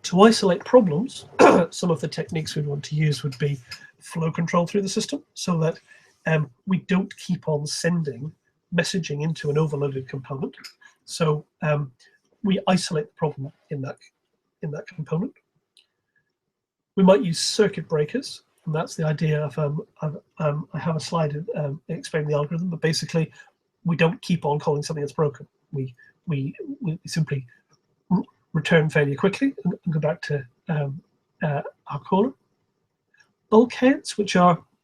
To isolate problems, some of the techniques we'd want to use would be flow control through the system so that we don't keep on sending messaging into an overloaded component. So we isolate the problem in that component. We might use circuit breakers, and that's the idea of I have a slide explaining the algorithm, but basically we don't keep on calling something that's broken. We simply return failure quickly and go back to our caller. Bulkheads,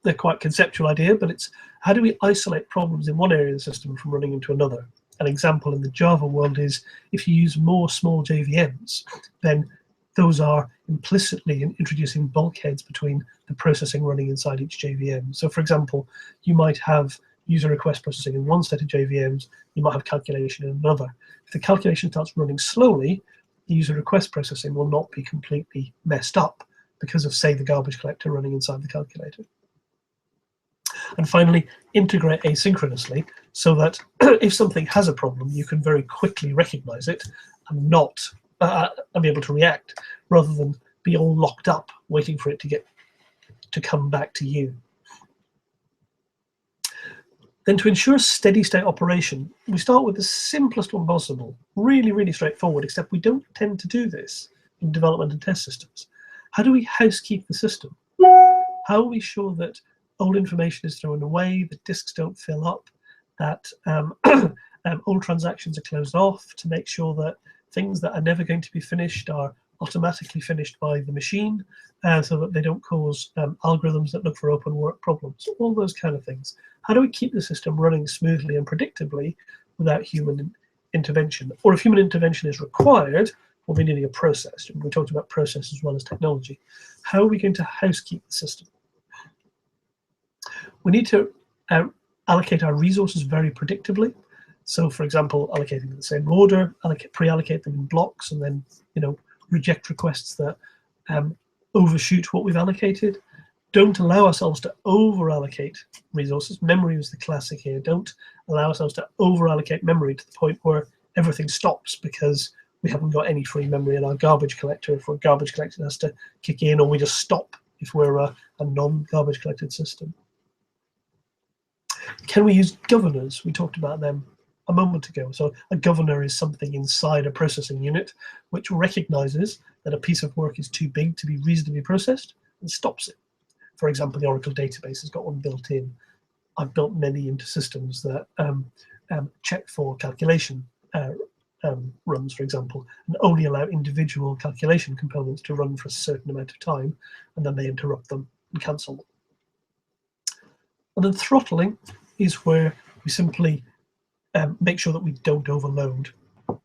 they're quite conceptual idea, but it's how do we isolate problems in one area of the system from running into another? An example in the Java world is if you use more small JVMs, then those are implicitly introducing bulkheads between the processing running inside each JVM. So for example, you might have user request processing in one set of JVMs, you might have calculation in another. If the calculation starts running slowly, the user request processing will not be completely messed up because of, say, the garbage collector running inside the calculator. And finally, integrate asynchronously so that if something has a problem, you can very quickly recognize it and and be able to react rather than be all locked up waiting for it to come back to you. Then to ensure steady state operation, we start with the simplest one possible, really, really straightforward, except we don't tend to do this in development and test systems. How do we housekeep the system? How are we sure that old information is thrown away, that disks don't fill up, that old transactions are closed off, to make sure that things that are never going to be finished are automatically finished by the machine, so that they don't cause algorithms that look for open work problems, all those kind of things. How do we keep the system running smoothly and predictably without human intervention? Or if human intervention is required, well, we need a process. We talked about process as well as technology. How are we going to housekeep the system? We need to allocate our resources very predictably. So, for example, allocating in the same order, pre-allocate them in blocks, and then reject requests that overshoot what we've allocated. Don't allow ourselves to over-allocate resources. Memory is the classic here. Don't allow ourselves to over-allocate memory to the point where everything stops because we haven't got any free memory in our garbage collector. If we're garbage collected, it has to kick in, or we just stop if we're a non-garbage collected system. Can we use governors? We talked about them a moment ago. So a governor is something inside a processing unit which recognizes that a piece of work is too big to be reasonably processed and stops it. For example, the Oracle database has got one built in. I've built many into systems that check for calculation runs, for example, and only allow individual calculation components to run for a certain amount of time, and then they interrupt them and cancel them. And then throttling is where we simply make sure that we don't overload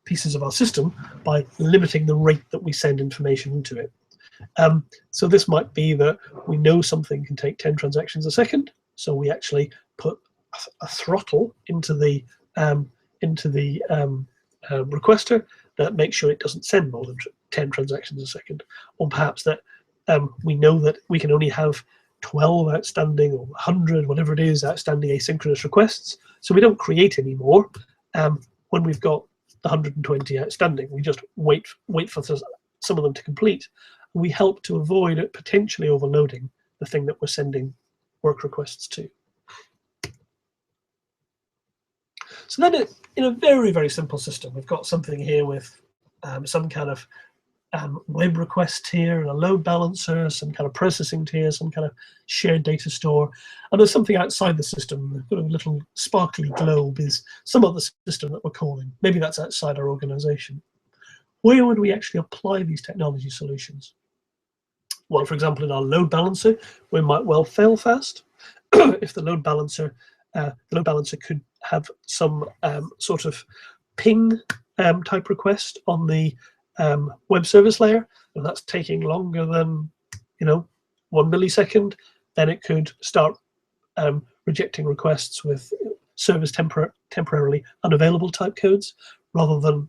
pieces of our system by limiting the rate that we send information into it. So this might be that we know something can take 10 transactions a second, so we actually put a throttle into the requester that makes sure it doesn't send more than 10 transactions a second. Or perhaps that we know that we can only have 12 outstanding or 100, whatever it is, outstanding asynchronous requests. So we don't create any more when we've got the 120 outstanding. We just wait for some of them to complete. We help to avoid potentially overloading the thing that we're sending work requests to. So then in a very, very simple system, we've got something here with some kind of web request tier and a load balancer, some kind of processing tier, some kind of shared data store, and there's something outside the system. A little sparkly globe is some other system that we're calling. Maybe that's outside our organization. Where would we actually apply these technology solutions? Well, for example, in our load balancer, we might well fail fast. If the load balancer could have some sort of ping type request on the web service layer, and that's taking longer than 1 millisecond, then it could start rejecting requests with service temporarily unavailable type codes, rather than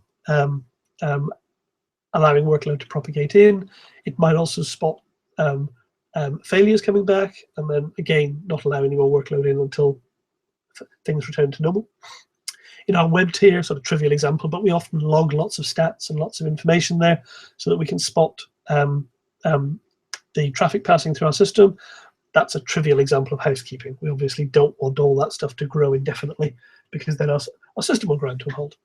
allowing workload to propagate in. It might also spot failures coming back, and then again not allow any more workload in until things return to normal. In our web tier, sort of trivial example, but we often log lots of stats and lots of information there so that we can spot the traffic passing through our system. That's a trivial example of housekeeping. We obviously don't want all that stuff to grow indefinitely, because then our system will grind to a halt.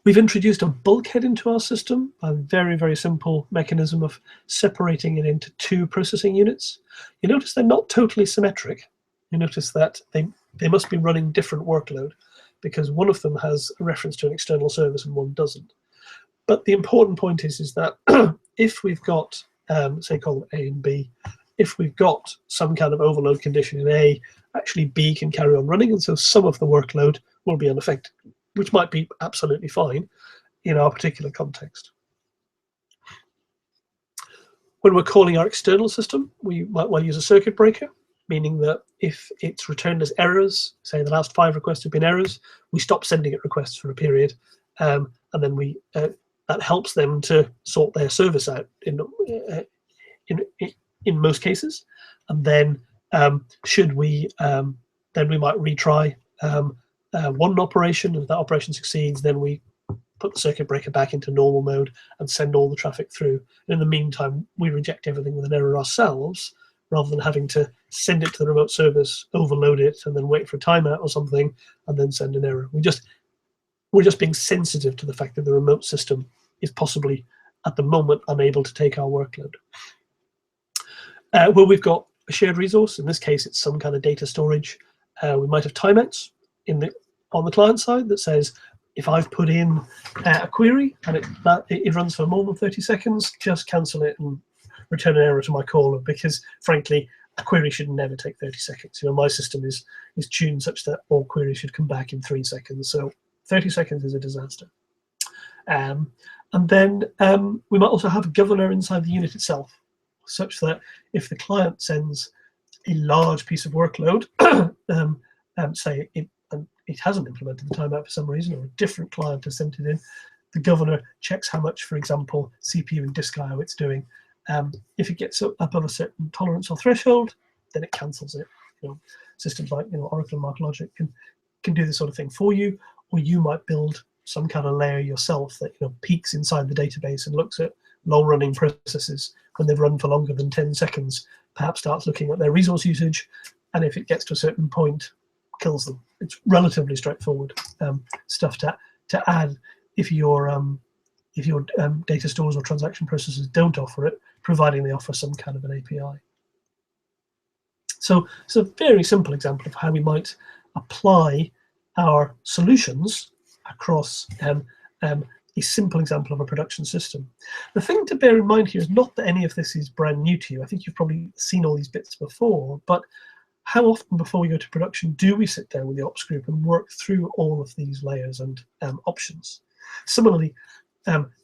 We've introduced a bulkhead into our system, a very, very simple mechanism of separating it into 2 processing units. You notice they're not totally symmetric. You notice that they must be running different workload, because one of them has a reference to an external service and one doesn't. But the important point is that if we've got, say, column A and B, if we've got some kind of overload condition in A, actually B can carry on running, and so some of the workload will be unaffected, which might be absolutely fine in our particular context. When we're calling our external system, we might well use a circuit breaker, meaning that if it's returned as errors, say the last 5 requests have been errors, we stop sending it requests for a period, and then that helps them to sort their service out in most cases. And then then we might retry one operation, and if that operation succeeds, then we put the circuit breaker back into normal mode and send all the traffic through. And in the meantime, we reject everything with an error ourselves, rather than having to send it to the remote service, overload it, and then wait for a timeout or something, and then send an error. We're just being sensitive to the fact that the remote system is possibly at the moment unable to take our workload. Where we've got a shared resource, in this case it's some kind of data storage, we might have timeouts on the client side that says, if I've put in a query and it runs for more than 30 seconds, just cancel it and return an error to my caller, because frankly, a query should never take 30 seconds. My system is tuned such that all queries should come back in 3 seconds. So 30 seconds is a disaster. And then we might also have a governor inside the unit itself, such that if the client sends a large piece of workload, say it hasn't implemented the timeout for some reason, or a different client has sent it in, the governor checks how much, for example, CPU and disk I/O it's doing. If it gets above a certain tolerance or threshold, then it cancels it. Systems like Oracle and MarkLogic can do this sort of thing for you, or you might build some kind of layer yourself that peeks inside the database and looks at long-running processes when they've run for longer than 10 seconds, perhaps starts looking at their resource usage, and if it gets to a certain point, kills them. It's relatively straightforward stuff to add if your data stores or transaction processes don't offer it, providing they offer some kind of an API. So it's a very simple example of how we might apply our solutions across a simple example of a production system. The thing to bear in mind here is not that any of this is brand new to you. I think you've probably seen all these bits before, but how often before we go to production do we sit down with the ops group and work through all of these layers and options? Similarly,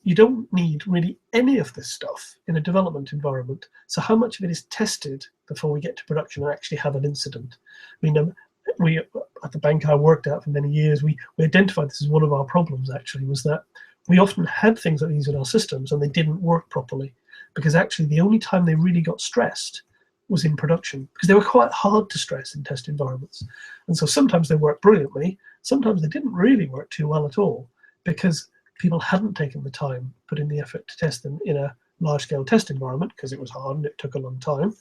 you don't need really any of this stuff in a development environment. So how much of it is tested before we get to production and actually have an incident? I mean, we at the bank I worked at for many years, we identified this as one of our problems, actually, was that we often had things like these in our systems and they didn't work properly, because actually the only time they really got stressed was in production, because they were quite hard to stress in test environments. And so sometimes they worked brilliantly, sometimes they didn't really work too well at all, because people hadn't taken the time, put in the effort to test them in a large-scale test environment, because it was hard and it took a long time.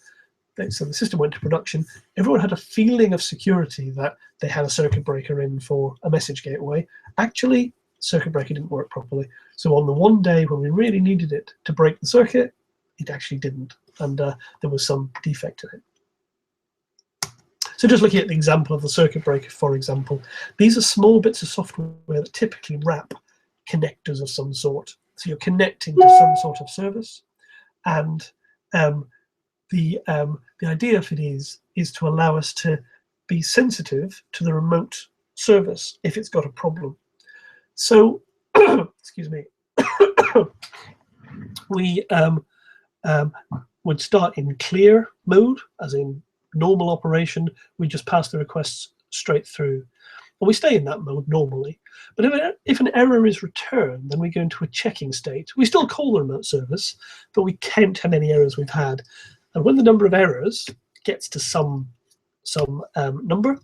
So the system went to production. Everyone had a feeling of security that they had a circuit breaker in for a message gateway. Actually, circuit breaker didn't work properly. So on the one day when we really needed it to break the circuit, it actually didn't, and there was some defect in it. So just looking at the example of the circuit breaker, for example, these are small bits of software that typically wrap connectors of some sort. So you're connecting to some sort of service, and the idea of it is to allow us to be sensitive to the remote service if it's got a problem. So, excuse me, we would start in clear mode, as in normal operation. We just pass the requests straight through, and we stay in that mode normally. But if an error is returned, then we go into a checking state. We still call the remote service, but we count how many errors we've had. And when the number of errors gets to some number,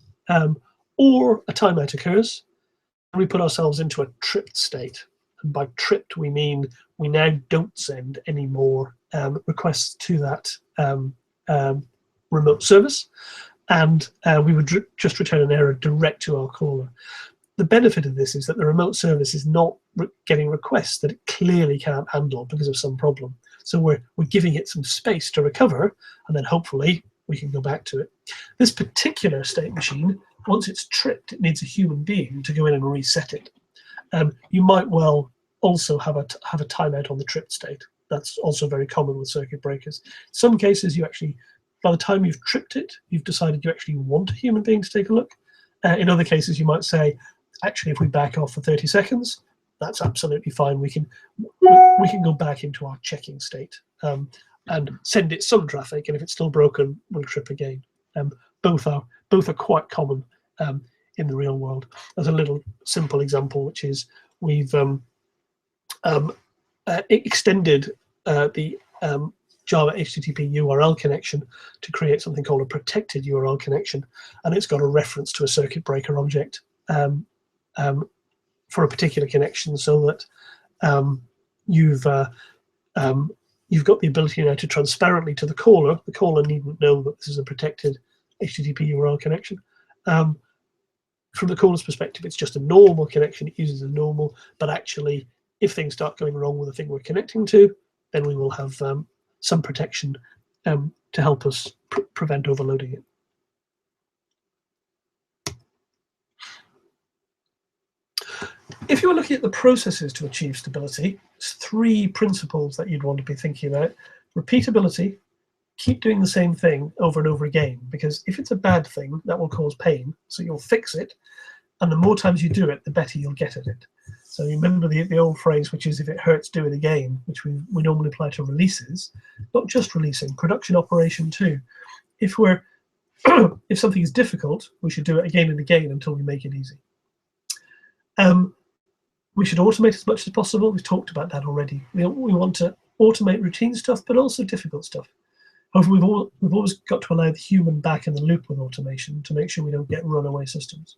or a timeout occurs, we put ourselves into a tripped state. And by tripped, we mean we now don't send any more requests to that remote service, and we would just return an error direct to our caller. The benefit of this is that the remote service is not getting requests that it clearly can't handle because of some problem. So we're giving it some space to recover, and then hopefully we can go back to it. This particular state machine, once it's tripped, it needs a human being to go in and reset it. You might well also have a timeout on the tripped state. That's also very common with circuit breakers. In some cases, you actually, by the time you've tripped it, you've decided you actually want a human being to take a look. In other cases, you might say, actually, if we back off for 30 seconds, that's absolutely fine. We can go back into our checking state and send it some traffic, and if it's still broken, we'll trip again. Both are quite common in the real world. As a little simple example, which is we've extended the Java HTTP URL connection to create something called a protected URL connection, and it's got a reference to a circuit breaker object for a particular connection, so that you've got the ability now to transparently to the caller needn't know that this is a protected HTTP URL connection. From the caller's perspective, it's just a normal connection, it uses a normal, but actually if things start going wrong with the thing we're connecting to, then we will have some protection to help us prevent overloading it. If you were looking at the processes to achieve stability, there's 3 principles that you'd want to be thinking about. Repeatability, keep doing the same thing over and over again, because if it's a bad thing, that will cause pain, so you'll fix it, and the more times you do it, the better you'll get at it. So remember the old phrase, which is if it hurts, do it again, which we normally apply to releases, not just releasing, production operation too. If we're if something is difficult, we should do it again and again until we make it easy. We should automate as much as possible. We've talked about that already. We want to automate routine stuff, but also difficult stuff. However, we've always got to allow the human back in the loop with automation to make sure we don't get runaway systems.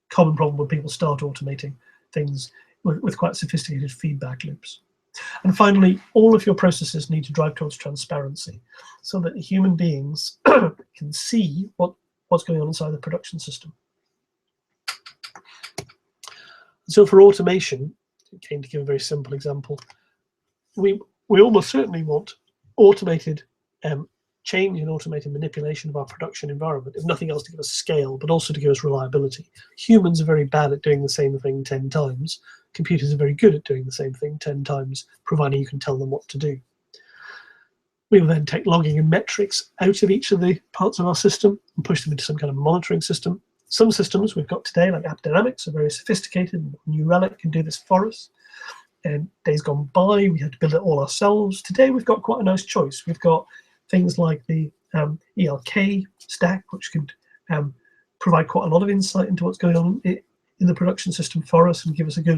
Common problem when people start automating things with quite sophisticated feedback loops. And finally, all of your processes need to drive towards transparency so that human beings can see what's going on inside the production system. So for automation, again, to give a very simple example, we almost certainly want automated change and automated manipulation of our production environment, if nothing else to give us scale, but also to give us reliability. Humans are very bad at doing the same thing 10 times. Computers are very good at doing the same thing 10 times, providing you can tell them what to do. We will then take logging and metrics out of each of the parts of our system and push them into some kind of monitoring system. Some systems we've got today, like AppDynamics, are very sophisticated. New Relic can do this for us. And days gone by, we had to build it all ourselves. Today, we've got quite a nice choice. We've got things like the ELK stack, which can provide quite a lot of insight into what's going on in the production system for us and give us a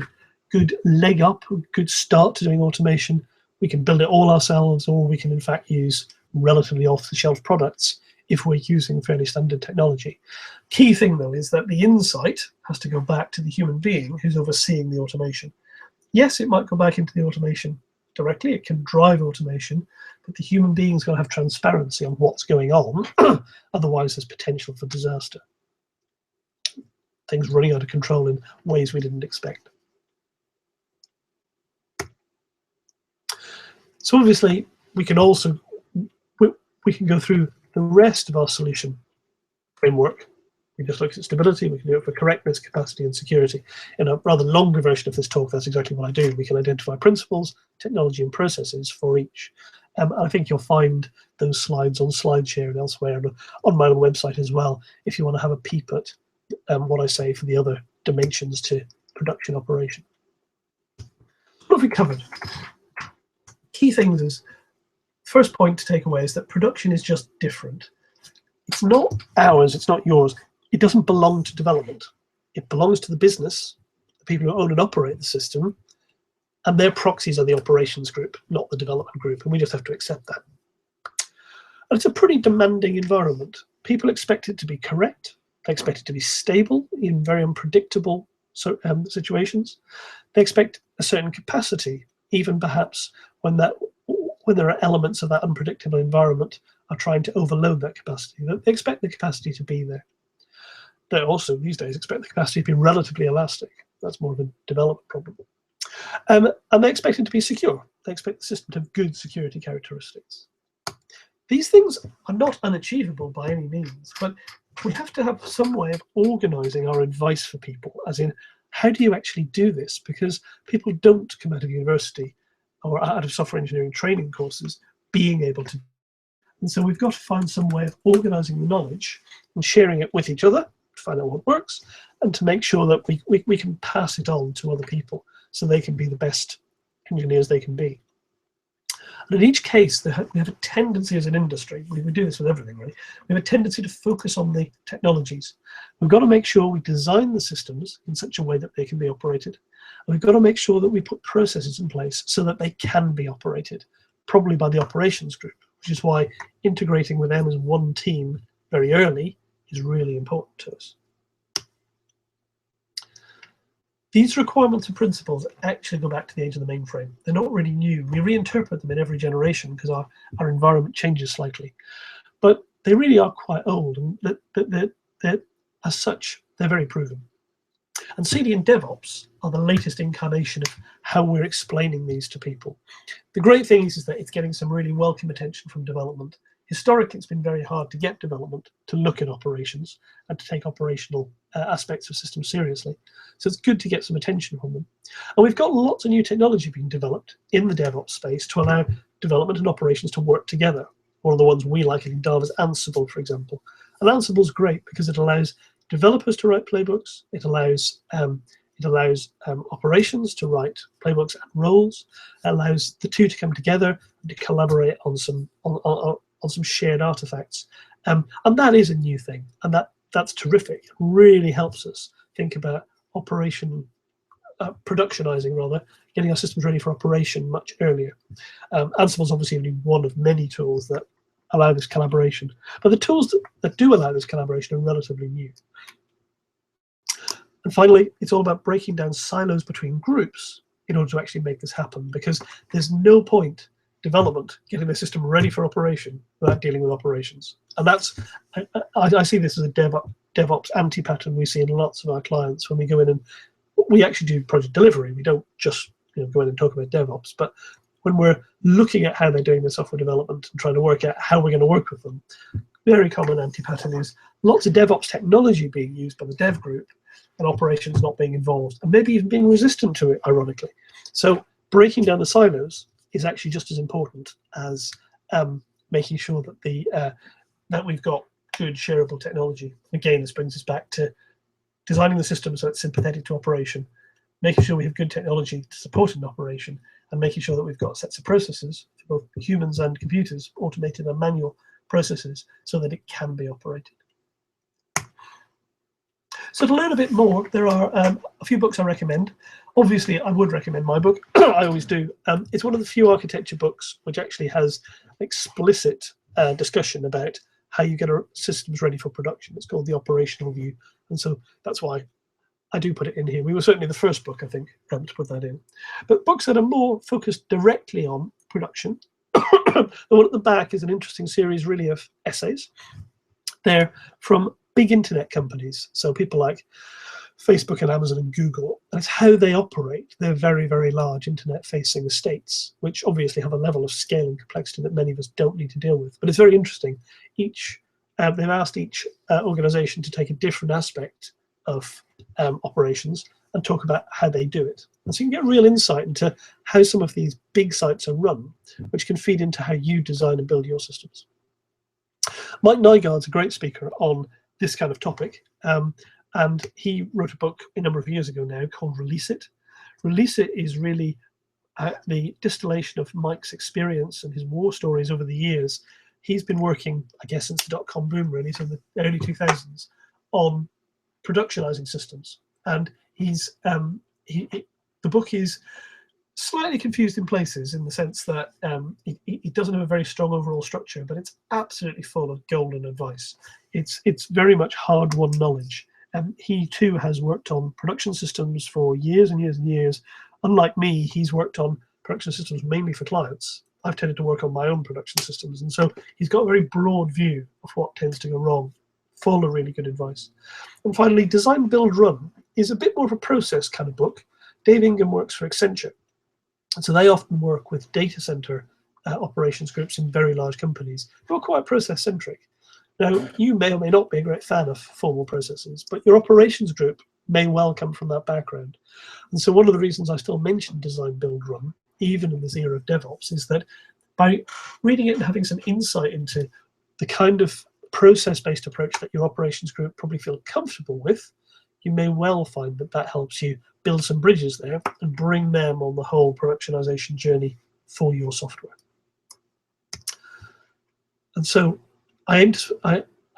good leg up, a good start to doing automation. We can build it all ourselves, or we can in fact use relatively off-the-shelf products if we're using fairly standard technology. Key thing though is that the insight has to go back to the human being who's overseeing the automation. Yes, it might go back into the automation directly, it can drive automation, but the human being's got to have transparency on what's going on, otherwise there's potential for disaster. Things running out of control in ways we didn't expect. So obviously, we can also we can go through the rest of our solution framework. We just looked at stability. We can do it for correctness, capacity, and security. In a rather longer version of this talk, that's exactly what I do. We can identify principles, technology, and processes for each. I think you'll find those slides on SlideShare and elsewhere, and on my own website as well, if you want to have a peep at what I say for the other dimensions to production operation. What have we covered? Key things is, first point to take away is that production is just different. It's not ours, it's not yours. It doesn't belong to development. It belongs to the business, the people who own and operate the system, and their proxies are the operations group, not the development group, and we just have to accept that. And it's a pretty demanding environment. People expect it to be correct. They expect it to be stable in very unpredictable situations. They expect a certain capacity, even perhaps when there are elements of that unpredictable environment are trying to overload that capacity. They expect the capacity to be there. They also, these days, expect the capacity to be relatively elastic. That's more of a development problem. And they expect it to be secure. They expect the system to have good security characteristics. These things are not unachievable by any means, but we have to have some way of organizing our advice for people, as in, how do you actually do this? Because people don't come out of university or out of software engineering training courses being able to. And so we've got to find some way of organizing the knowledge and sharing it with each other to find out what works, and to make sure that we can pass it on to other people so they can be the best engineers they can be. And in each case, we have a tendency as an industry, we do this with everything really, we have a tendency to focus on the technologies. We've got to make sure we design the systems in such a way that they can be operated. And we've got to make sure that we put processes in place so that they can be operated, probably by the operations group, which is why integrating with them as one team very early is really important to us. These requirements and principles actually go back to the age of the mainframe. They're not really new. We reinterpret them in every generation because our environment changes slightly. But they really are quite old, and as such, they're very proven. And CD and DevOps are the latest incarnation of how we're explaining these to people. The great thing is that it's getting some really welcome attention from development. Historically, it's been very hard to get development to look at operations and to take operational aspects of systems seriously. So it's good to get some attention from them. And we've got lots of new technology being developed in the DevOps space to allow development and operations to work together. One of the ones we like at Endava is Ansible, for example. And Ansible is great because it allows developers to write playbooks. It allows operations to write playbooks and roles. It allows the two to come together and to collaborate on some shared artifacts. And that is a new thing, and that's terrific. It really helps us think about productionizing, rather, getting our systems ready for operation much earlier. Ansible is obviously only one of many tools that allow this collaboration, but the tools that do allow this collaboration are relatively new. And finally, it's all about breaking down silos between groups in order to actually make this happen, because there's no point development getting the system ready for operation without dealing with operations. And that's, I see this as a DevOps anti-pattern we see in lots of our clients when we go in and we actually do project delivery. We don't just go in and talk about DevOps, but when we're looking at how they're doing their software development and trying to work out how we're going to work with them, very common anti-pattern is lots of DevOps technology being used by the dev group and operations not being involved, and maybe even being resistant to it, ironically. So breaking down the silos is actually just as important as making sure that that we've got good shareable technology. Again, this brings us back to designing the system so it's sympathetic to operation, making sure we have good technology to support an operation, and making sure that we've got sets of processes for both humans and computers, automated and manual processes, so that it can be operated. So to learn a bit more, there are a few books I recommend. Obviously, I would recommend my book. I always do. It's one of the few architecture books which actually has explicit discussion about how you get our systems ready for production. It's called The Operational View. And so that's why I do put it in here. We were certainly the first book, I think, to put that in. But books that are more focused directly on production. The one at the back is an interesting series, really, of essays. They're from big internet companies, so people like Facebook and Amazon and Google, and it's how they operate. They're very, very large internet-facing estates, which obviously have a level of scale and complexity that many of us don't need to deal with. But it's very interesting. They've asked each organization to take a different aspect of operations and talk about how they do it. And so you can get real insight into how some of these big sites are run, which can feed into how you design and build your systems. Mike Nygaard's a great speaker on this kind of topic, and he wrote a book a number of years ago now called Release It. Release It is really the distillation of Mike's experience and his war stories over the years. He's been working, I guess, since the dot-com boom, really, so the early 2000s, on productionizing systems. And the book is slightly confused in places, in the sense that it doesn't have a very strong overall structure, but it's absolutely full of golden advice. It's very much hard-won knowledge. He too has worked on production systems for years and years and years. Unlike me, he's worked on production systems mainly for clients. I've tended to work on my own production systems, and so he's got a very broad view of what tends to go wrong, full of really good advice. And finally, Design, Build, Run is a bit more of a process kind of book. Dave Ingham works for Accenture, and so they often work with data center operations groups in very large companies who are quite process-centric. Now, you may or may not be a great fan of formal processes, but your operations group may well come from that background. And so one of the reasons I still mention Design, Build, Run, even in this era of DevOps, is that by reading it and having some insight into the kind of process-based approach that your operations group probably feel comfortable with, you may well find that that helps you build some bridges there and bring them on the whole productionization journey for your software. And so I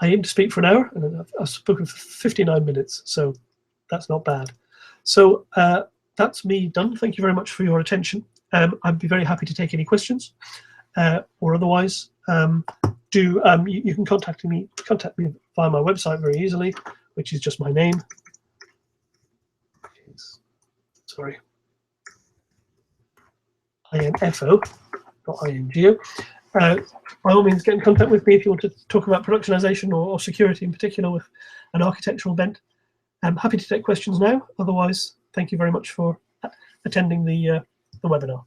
aim to speak for an hour, and I've spoken for 59 minutes, so that's not bad. So that's me done. Thank you very much for your attention. I'd be very happy to take any questions, or otherwise, you can contact me via my website very easily, which is just my name. Sorry, info, not INGO. By all means, get in contact with me if you want to talk about productionization or security in particular with an architectural bent. I'm happy to take questions now. Otherwise, thank you very much for attending the webinar.